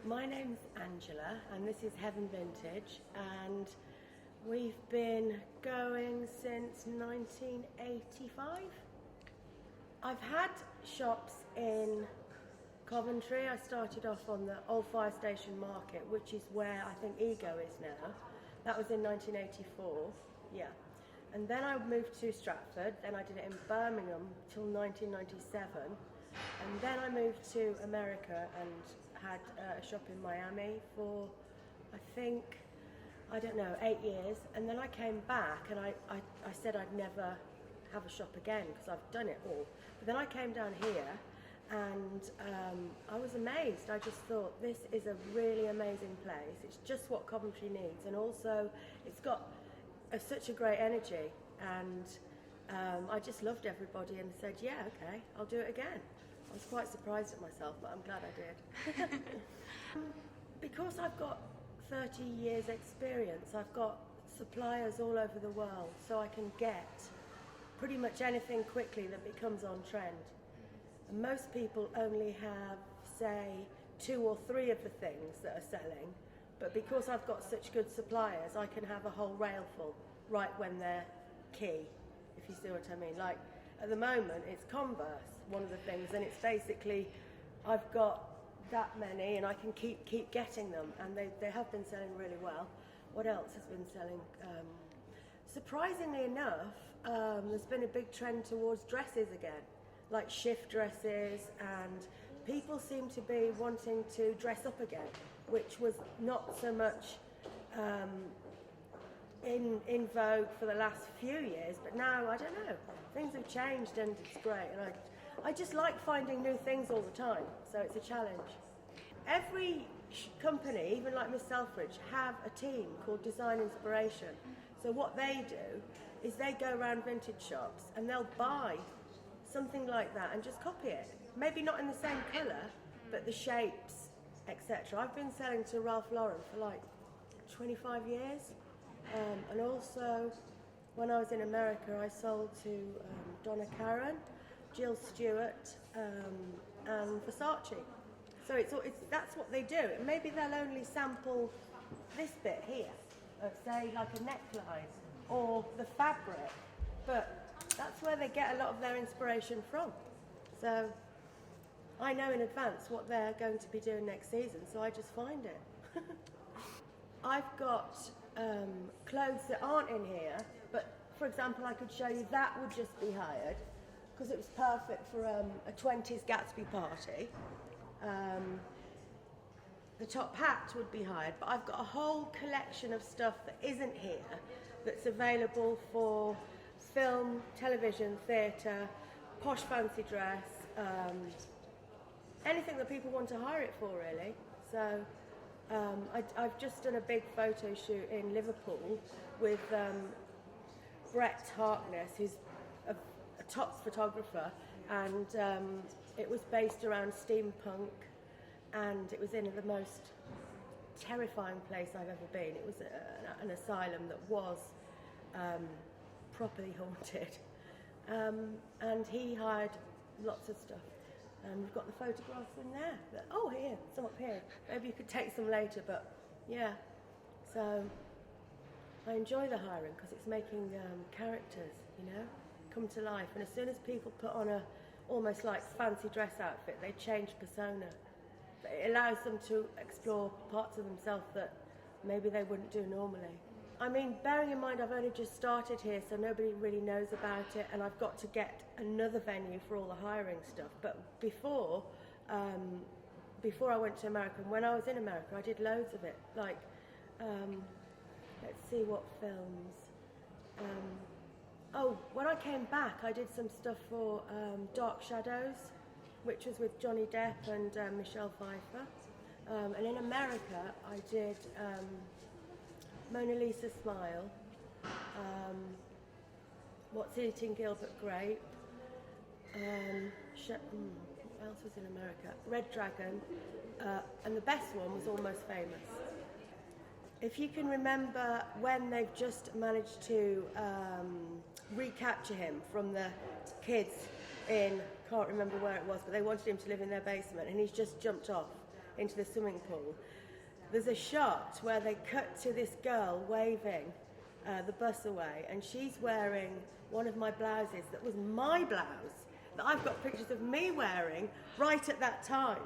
My name's Angela and this is Heaven Vintage, and we've been going since 1985. I've had shops in Coventry. I started off on the old fire station market, which is where I think Ego is now. That was in 1984, yeah. And then I moved to Stratford, then I did it in Birmingham till 1997. And then I moved to America and had a shop in Miami for, I think, I don't know, 8 years. And then I came back and I said I'd never have a shop again because I've done it all. But then I came down here and I was amazed. I just thought, this is a really amazing place. It's just what Coventry needs. And also, it's got such a great energy. And I just loved everybody and said, yeah, okay, I'll do it again. I was quite surprised at myself, but I'm glad I did. Because I've got 30 years experience, I've got suppliers all over the world, so I can get pretty much anything quickly that becomes on trend. And most people only have, say, 2 or 3 of the things that are selling, but because I've got such good suppliers, I can have a whole rail full right when they're key, if you see what I mean. Like, at the moment, it's Converse, one of the things, and it's basically, I've got that many and I can keep getting them, and they have been selling really well. What else has been selling? Surprisingly enough, there's been a big trend towards dresses again, like shift dresses, and people seem to be wanting to dress up again, which was not so much in vogue for the last few years, but now, I don't know, things have changed and it's great, and I just like finding new things all the time, so it's a challenge. Every company, even like Miss Selfridge, have a team called Design Inspiration. So what they do is they go around vintage shops and they'll buy something like that and just copy it. Maybe not in the same colour, but the shapes, etc. I've been selling to Ralph Lauren for like 25 years. And also, when I was in America, I sold to Donna Karan, Jill Stewart, and Versace. So that's what they do. Maybe they'll only sample this bit here, of say like a neckline or the fabric, but that's where they get a lot of their inspiration from. So I know in advance what they're going to be doing next season, so I just find it. I've got clothes that aren't in here, but for example, I could show you that would just be hired because it was perfect for a 20s Gatsby party. The top hat would be hired, but I've got a whole collection of stuff that isn't here that's available for film, television, theatre, posh fancy dress, anything that people want to hire it for, really. So I've just done a big photo shoot in Liverpool with Brett Harkness, who's a top photographer, and it was based around steampunk, and it was in the most terrifying place I've ever been. It was an asylum that was properly haunted, and he hired lots of stuff. We've got the photographs in there. Oh, here, some up here. Maybe you could take some later, but yeah. So I enjoy the hiring because it's making characters, come to life. And as soon as people put on a almost like fancy dress outfit, they change persona. But it allows them to explore parts of themselves that maybe they wouldn't do normally. I mean, bearing in mind I've only just started here, so nobody really knows about it, and I've got to get another venue for all the hiring stuff. But before I went to America, and when I was in America, I did loads of it. Like, let's see what films. When I came back, I did some stuff for Dark Shadows, which was with Johnny Depp and Michelle Pfeiffer. And in America, I did Mona Lisa Smile, What's Eating Gilbert Grape, what else was in America? Red Dragon, and the best one was Almost Famous. If you can remember when they've just managed to recapture him from the kids in, can't remember where it was, but they wanted him to live in their basement and he's just jumped off. into the swimming pool, there's a shot where they cut to this girl waving the bus away, and she's wearing one of my blouses that was my blouse that I've got pictures of me wearing right at that time.